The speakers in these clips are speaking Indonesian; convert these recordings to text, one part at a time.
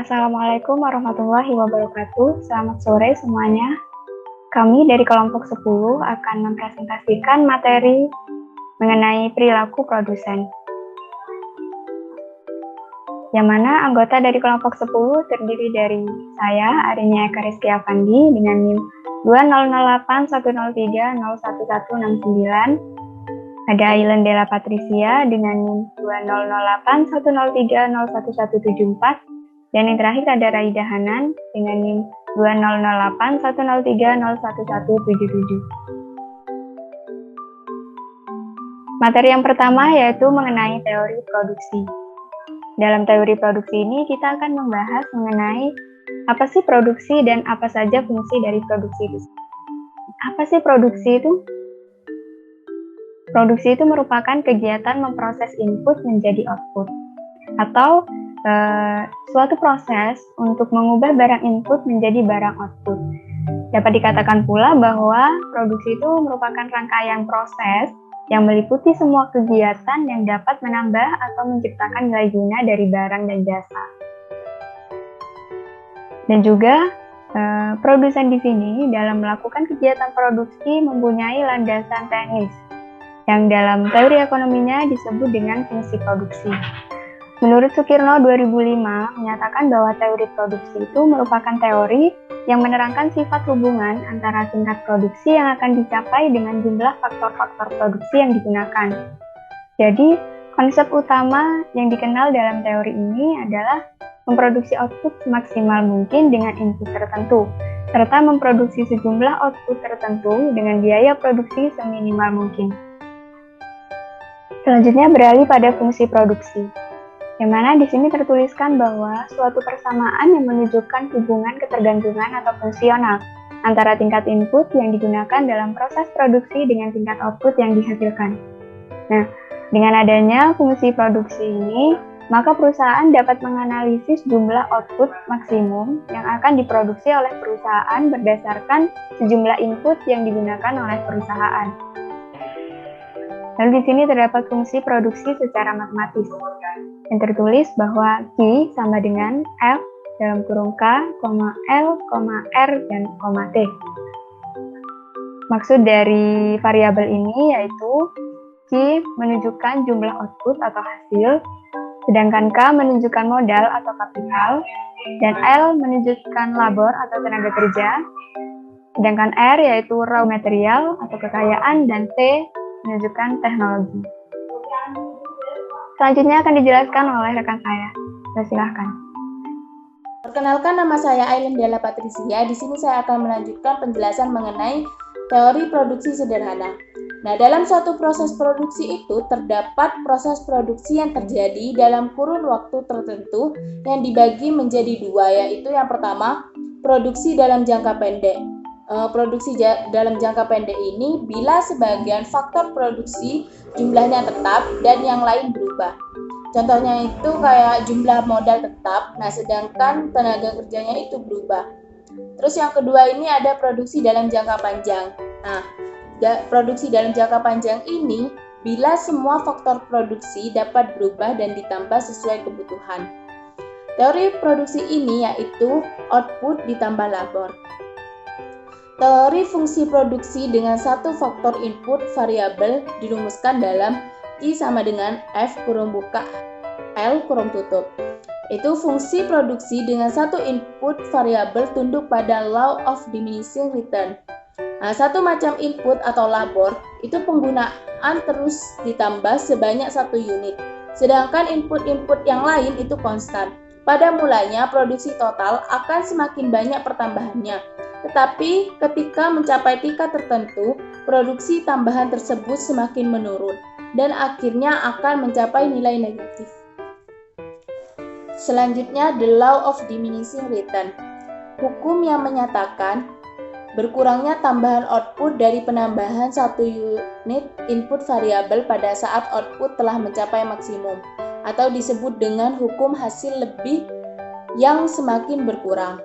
Assalamualaikum warahmatullahi wabarakatuh. Selamat sore semuanya. Kami dari kelompok 10 akan mempresentasikan materi mengenai perilaku produsen. Yang mana anggota dari kelompok 10 terdiri dari saya, Arinya Eka Rizky Afandi, dengan NIM 208103011169. Ada Ailen Della Patricia dengan NIM 200810301174. Dan yang terakhir ada Raida Hanan dengan NIM 200810301177. Materi yang pertama yaitu mengenai teori produksi. Dalam teori produksi ini kita akan membahas mengenai apa sih produksi dan apa saja fungsi dari produksi itu. Apa sih produksi itu? Produksi itu merupakan kegiatan memproses input menjadi output atau suatu proses untuk mengubah barang input menjadi barang output. Dapat dikatakan pula bahwa produksi itu merupakan rangkaian proses yang meliputi semua kegiatan yang dapat menambah atau menciptakan nilai guna dari barang dan jasa. Dan juga produsen di sini dalam melakukan kegiatan produksi mempunyai landasan teknis yang dalam teori ekonominya disebut dengan fungsi produksi. Menurut Sukirno 2005 menyatakan bahwa teori produksi itu merupakan teori yang menerangkan sifat hubungan antara tingkat produksi yang akan dicapai dengan jumlah faktor-faktor produksi yang digunakan. Jadi, konsep utama yang dikenal dalam teori ini adalah memproduksi output semaksimal mungkin dengan input tertentu, serta memproduksi sejumlah output tertentu dengan biaya produksi seminimal mungkin. Selanjutnya beralih pada fungsi produksi. Yang mana di sini tertuliskan bahwa suatu persamaan yang menunjukkan hubungan ketergantungan atau fungsional antara tingkat input yang digunakan dalam proses produksi dengan tingkat output yang dihasilkan. Nah, dengan adanya fungsi produksi ini, maka perusahaan dapat menganalisis jumlah output maksimum yang akan diproduksi oleh perusahaan berdasarkan sejumlah input yang digunakan oleh perusahaan. Lalu di sini terdapat fungsi produksi secara matematis yang tertulis bahwa Q sama dengan F dalam kurung K, L, R, dan T. Maksud dari variabel ini yaitu Q menunjukkan jumlah output atau hasil, sedangkan K menunjukkan modal atau kapital, dan L menunjukkan labor atau tenaga kerja, sedangkan R yaitu raw material atau kekayaan, dan T menunjukkan teknologi. Selanjutnya akan dijelaskan oleh rekan saya. Silahkan. Perkenalkan, nama saya Ailen Della Patricia. Di sini saya akan melanjutkan penjelasan mengenai teori produksi sederhana. Nah, dalam suatu proses produksi itu terdapat proses produksi yang terjadi dalam kurun waktu tertentu yang dibagi menjadi dua, yaitu yang pertama, produksi dalam jangka pendek. Produksi dalam jangka pendek ini bila sebagian faktor produksi jumlahnya tetap dan yang lain berubah. Contohnya itu kayak jumlah modal tetap, nah sedangkan tenaga kerjanya itu berubah. Terus yang kedua ini ada produksi dalam jangka panjang. Nah, produksi dalam jangka panjang ini bila semua faktor produksi dapat berubah dan ditambah sesuai kebutuhan. Teori produksi ini yaitu output ditambah labor. Teori fungsi produksi dengan satu faktor input variabel dirumuskan dalam I sama dengan F kurung buka L kurung tutup. Itu fungsi produksi dengan satu input variabel tunduk pada law of diminishing return. Nah, satu macam input atau labor itu penggunaan terus ditambah sebanyak satu unit. Sedangkan input-input yang lain itu konstan. Pada mulanya produksi total akan semakin banyak pertambahannya. Tetapi ketika mencapai tingkat tertentu, produksi tambahan tersebut semakin menurun dan akhirnya akan mencapai nilai negatif. Selanjutnya, the law of diminishing return. Hukum yang menyatakan berkurangnya tambahan output dari penambahan satu unit input variabel pada saat output telah mencapai maksimum, atau disebut dengan hukum hasil lebih yang semakin berkurang.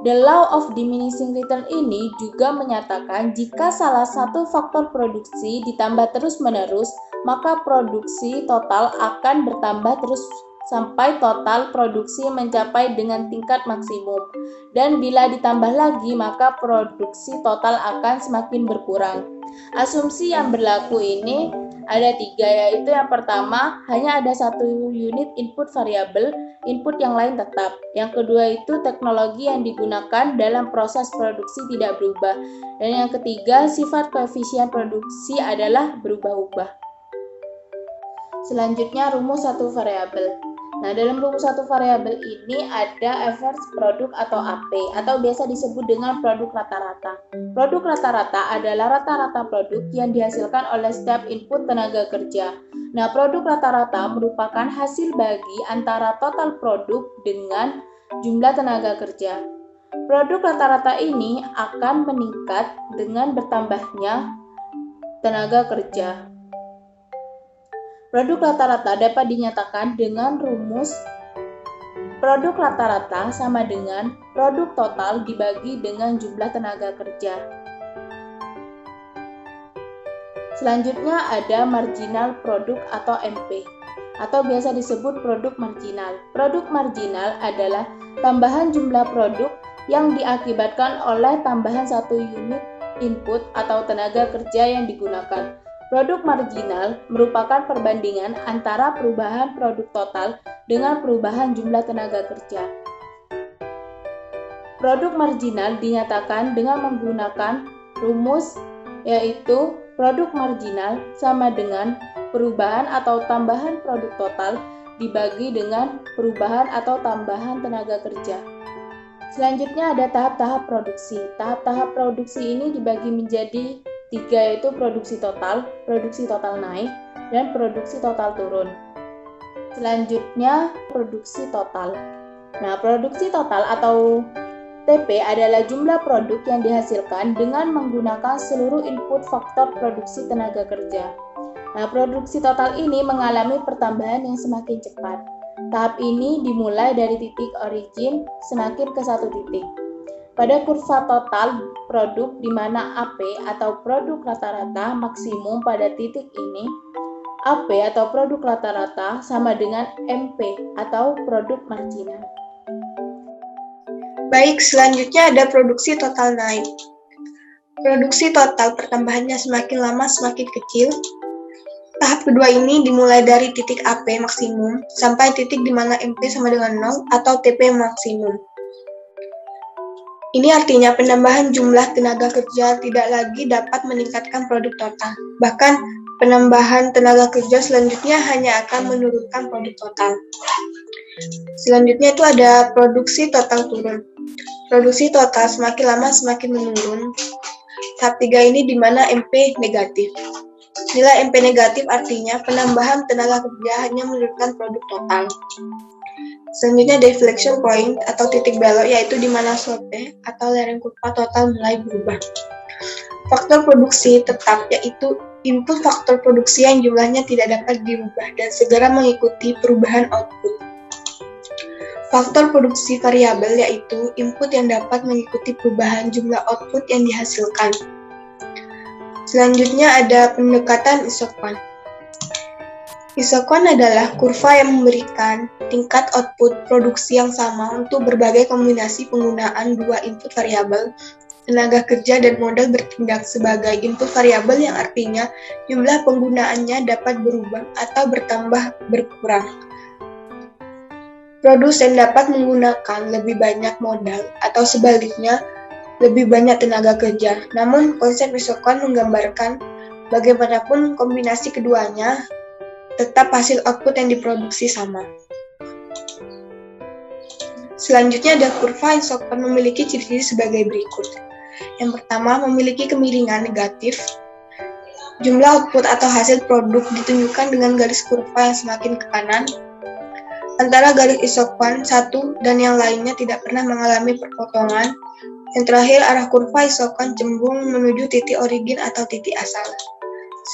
The law of diminishing return ini juga menyatakan jika salah satu faktor produksi ditambah terus-menerus, maka produksi total akan bertambah terus sampai total produksi mencapai dengan tingkat maksimum. Dan bila ditambah lagi, maka produksi total akan semakin berkurang. Asumsi yang berlaku ini ada 3, yaitu yang pertama, hanya ada 1 unit input variabel, input yang lain tetap. Yang kedua itu teknologi yang digunakan dalam proses produksi tidak berubah. Dan yang ketiga, sifat koefisien produksi adalah berubah-ubah. Selanjutnya, rumus satu variabel. Nah, dalam rumus satu variabel ini ada average produk atau AP, atau biasa disebut dengan produk rata-rata. Produk rata-rata adalah rata-rata produk yang dihasilkan oleh setiap input tenaga kerja. Nah, produk rata-rata merupakan hasil bagi antara total produk dengan jumlah tenaga kerja. Produk rata-rata ini akan meningkat dengan bertambahnya tenaga kerja. Produk rata-rata dapat dinyatakan dengan rumus produk rata-rata sama dengan produk total dibagi dengan jumlah tenaga kerja. Selanjutnya ada marginal produk atau MP, atau biasa disebut produk marginal. Produk marginal adalah tambahan jumlah produk yang diakibatkan oleh tambahan 1 unit input atau tenaga kerja yang digunakan. Produk marginal merupakan perbandingan antara perubahan produk total dengan perubahan jumlah tenaga kerja. Produk marginal dinyatakan dengan menggunakan rumus, yaitu produk marginal sama dengan perubahan atau tambahan produk total dibagi dengan perubahan atau tambahan tenaga kerja. Selanjutnya ada tahap-tahap produksi. Tahap-tahap produksi ini dibagi menjadi 3, yaitu produksi total naik, dan produksi total turun. Selanjutnya, produksi total. Nah, produksi total atau TP adalah jumlah produk yang dihasilkan dengan menggunakan seluruh input faktor produksi tenaga kerja. Nah, produksi total ini mengalami pertambahan yang semakin cepat. Tahap ini dimulai dari titik origin semakin ke satu titik. Pada kurva total produk di mana AP atau produk rata-rata maksimum pada titik ini, AP atau produk rata-rata sama dengan MP atau produk marginal. Baik, selanjutnya ada produksi total naik. Produksi total pertambahannya semakin lama semakin kecil. Tahap kedua ini dimulai dari titik AP maksimum sampai titik di mana MP sama dengan 0 atau TP maksimum. Ini artinya penambahan jumlah tenaga kerja tidak lagi dapat meningkatkan produk total. Bahkan penambahan tenaga kerja selanjutnya hanya akan menurunkan produk total. Selanjutnya itu ada produksi total turun. Produksi total semakin lama semakin menurun. Tahap 3 ini di mana MP negatif. Nilai MP negatif artinya penambahan tenaga kerja hanya menurunkan produk total. Selanjutnya deflection point atau titik belok, yaitu di mana slope atau lereng kurva total mulai berubah. Faktor produksi tetap, yaitu input faktor produksi yang jumlahnya tidak dapat dirubah dan segera mengikuti perubahan output. Faktor produksi variabel, yaitu input yang dapat mengikuti perubahan jumlah output yang dihasilkan. Selanjutnya ada pendekatan isokwan. Isokwan adalah kurva yang memberikan tingkat output produksi yang sama untuk berbagai kombinasi penggunaan 2 input variabel, tenaga kerja dan modal bertindak sebagai input variabel, yang artinya jumlah penggunaannya dapat berubah atau bertambah berkurang. Produsen dapat menggunakan lebih banyak modal atau sebaliknya lebih banyak tenaga kerja. Namun konsep isokwan menggambarkan bagaimanapun kombinasi keduanya, tetap hasil output yang diproduksi sama. Selanjutnya ada kurva isokwan memiliki ciri-ciri sebagai berikut. Yang pertama, memiliki kemiringan negatif. Jumlah output atau hasil produk ditunjukkan dengan garis kurva yang semakin ke kanan. Antara garis isokwan satu dan yang lainnya tidak pernah mengalami perpotongan. Yang terakhir, arah kurva isokwan cenderung menuju titik origin atau titik asal.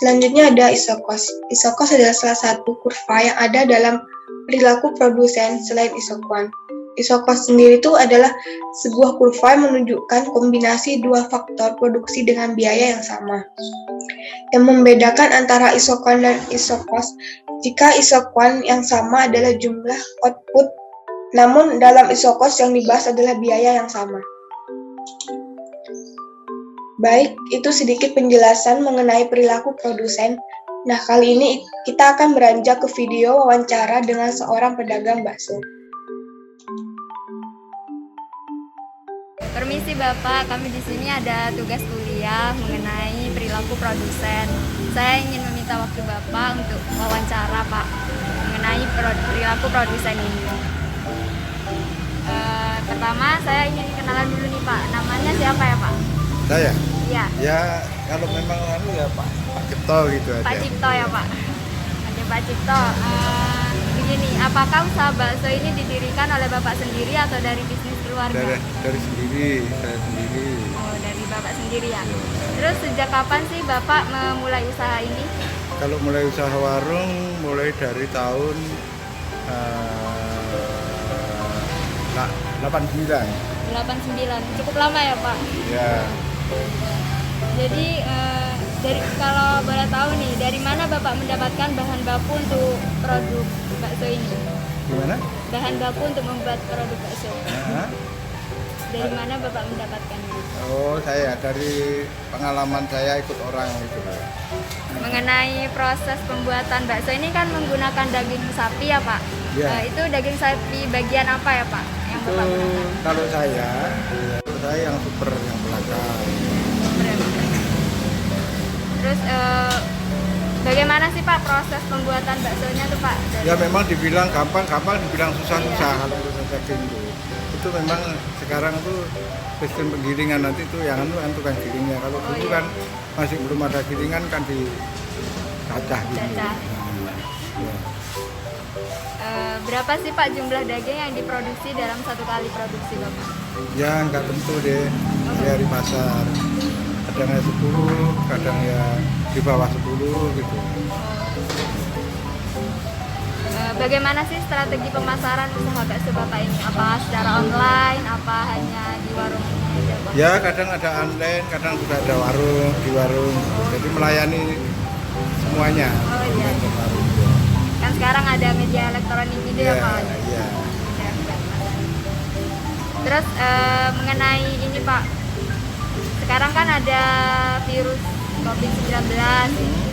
Selanjutnya ada isokos. Isokos adalah salah satu kurva yang ada dalam perilaku produsen selain isokwan. Isokos sendiri itu adalah sebuah kurva yang menunjukkan kombinasi 2 faktor produksi dengan biaya yang sama. Yang membedakan antara isokwan dan isokos jika isokuan yang sama adalah jumlah output, namun dalam isokos yang dibahas adalah biaya yang sama. Baik, itu sedikit penjelasan mengenai perilaku produsen. Nah, kali ini kita akan beranjak ke video wawancara dengan seorang pedagang bakso. Permisi Bapak, kami di sini ada tugas kuliah mengenai perilaku produsen. Saya ingin meminta waktu Bapak untuk wawancara Pak mengenai perilaku produsen ini. Pertama saya ingin kenalan dulu nih Pak, namanya siapa ya Pak? Saya? Iya. Ya kalau memang ya Pak Cipto gitu aja. Pak Cipto ya Pak. Oke Pak Cipto, begini, apakah usaha bakso ini didirikan oleh Bapak sendiri atau dari bisnis keluarga? Dari sendiri, saya sendiri. Oh, dari Bapak sendiri ya. Terus sejak kapan sih Bapak memulai usaha ini? Kalau mulai usaha warung mulai dari tahun 89. 89, cukup lama ya Pak? Ya. Jadi kalau boleh tahu nih, dari mana Bapak mendapatkan bahan baku untuk produk bakso ini? Gimana? Bahan baku untuk membuat produk bakso. Nah. Dari mana Bapak mendapatkannya? Oh, saya dari pengalaman saya ikut orang itu. Mengenai proses pembuatan bakso ini kan menggunakan daging sapi ya Pak? Ya. Itu daging sapi bagian apa ya Pak yang Itu Bapak gunakan? kalau saya yang super yang belakang. Terus bagaimana sih Pak proses pembuatan baksonya tuh Pak? Ya memang dibilang gampang dibilang susah-susah kalau urusan daging itu. Itu memang sekarang tuh sistem penggilingan, nanti tuh yang kan tukang giringnya. Kalau dulu kan masih belum ada gilingan kan dicacah gitu. Cacah. Ya. Berapa sih Pak jumlah daging yang diproduksi dalam satu kali produksi Bapak? Ya nggak tentu deh, dari pasar. Kadang ya 10, kadang ya di bawah 10 gitu. Bagaimana sih strategi pemasaran usaha bakso Bapak ini? Apa secara online, apa hanya di warungnya aja Pak? Ya kadang ada online, kadang juga ada warung di warung. Jadi melayani semuanya. Oh iya. Kan sekarang ada media elektronik gitu ya Pak? Iya. Terus mengenai ini Pak, sekarang kan ada virus COVID-19,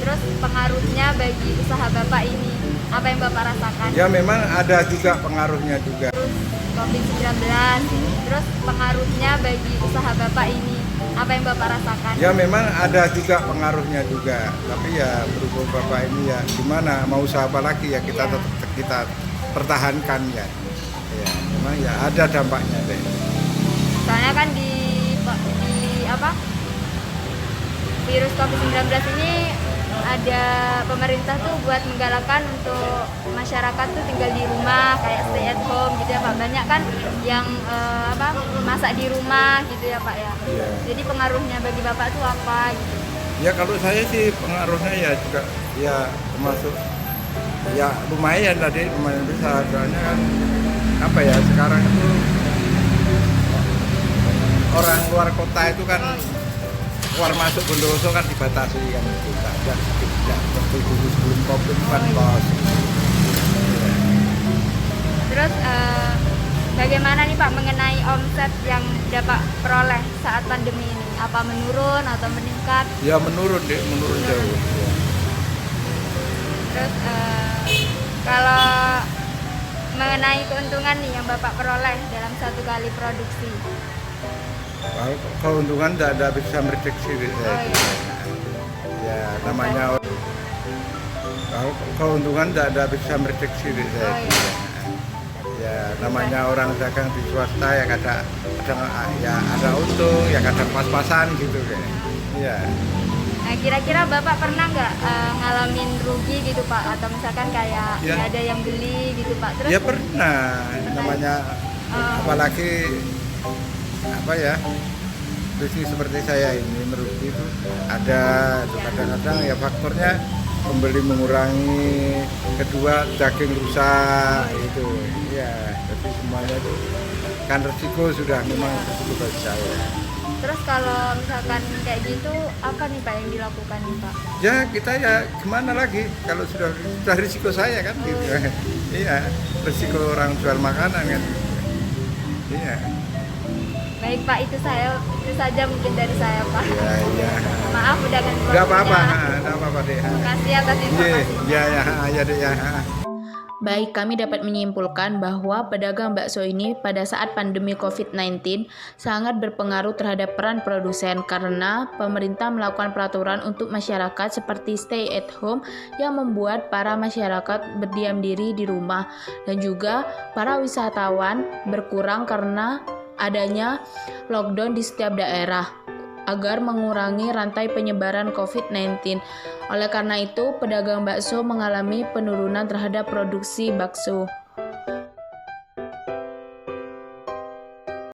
terus pengaruhnya bagi usaha Bapak ini, apa yang Bapak rasakan? Ya memang ada juga pengaruhnya juga. Virus COVID-19, terus pengaruhnya bagi usaha Bapak ini, apa yang Bapak rasakan? Ya memang ada juga pengaruhnya juga. Tapi ya berhubung Bapak ini ya gimana, mau usaha apa lagi ya kita tetap kita pertahankan ya. Ya memang ya ada dampaknya deh. Soalnya kan di apa? Virus COVID-19 ini ada pemerintah tuh buat menggalakkan untuk masyarakat tuh tinggal di rumah kayak stay at home gitu ya Pak. Banyak kan yang masak di rumah gitu ya Pak ya. Iya. Jadi pengaruhnya bagi Bapak tuh apa gitu? Ya kalau saya sih pengaruhnya ya juga ya termasuk ya lumayan besar, soalnya kan apa ya sekarang itu orang luar kota itu kan keluar masuk Bondowoso kan dibatasi kan itu tidak seperti dulu sebelum COVID kan bos. Terus bagaimana nih Pak mengenai omset yang dapat peroleh saat pandemi ini? Apa menurun atau meningkat? Ya menurun jauh. Ya. Terus kalau mengenai keuntungan nih yang Bapak peroleh dalam satu kali produksi? Kalau keuntungan tidak bisa prediksi deh saya. Oh, iya. Ya namanya kalau keuntungan tidak bisa prediksi deh saya. Oh, iya. Ya namanya orang dagang di swasta ya kadang ya ada untung ya kadang pas-pasan gitu kayak. Iya. Nah, kira-kira Bapak pernah nggak ngalamin rugi gitu Pak? Atau misalkan kayak Ya. nggak ada yang beli gitu Pak? Terus Ya pernah. Namanya apalagi apa ya bisnis seperti saya ini merugi itu ada kadang-kadang ya faktornya pembeli mengurangi, kedua daging rusak itu ya, jadi semuanya itu kan resiko sudah memang resiko bagi saya. Terus kalau misalkan kayak gitu, apa nih Pak yang dilakukan nih Pak? Ya kita ya gimana lagi kalau sudah risiko saya kan gitu. Iya, risiko orang jual makanan kan. Iya. Baik Pak, itu saja mungkin dari saya Pak. Iya, iya. Maaf udah ganti Enggak apa-apa, waktunya. enggak apa-apa deh. Terima kasih atas Iya, informasinya. iya, ya deh ya. Baik, kami dapat menyimpulkan bahwa pedagang bakso ini pada saat pandemi COVID-19 sangat berpengaruh terhadap peran produsen karena pemerintah melakukan peraturan untuk masyarakat seperti stay at home yang membuat para masyarakat berdiam diri di rumah dan juga para wisatawan berkurang karena adanya lockdown di setiap daerah agar mengurangi rantai penyebaran COVID-19. Oleh karena itu, pedagang bakso mengalami penurunan terhadap produksi bakso.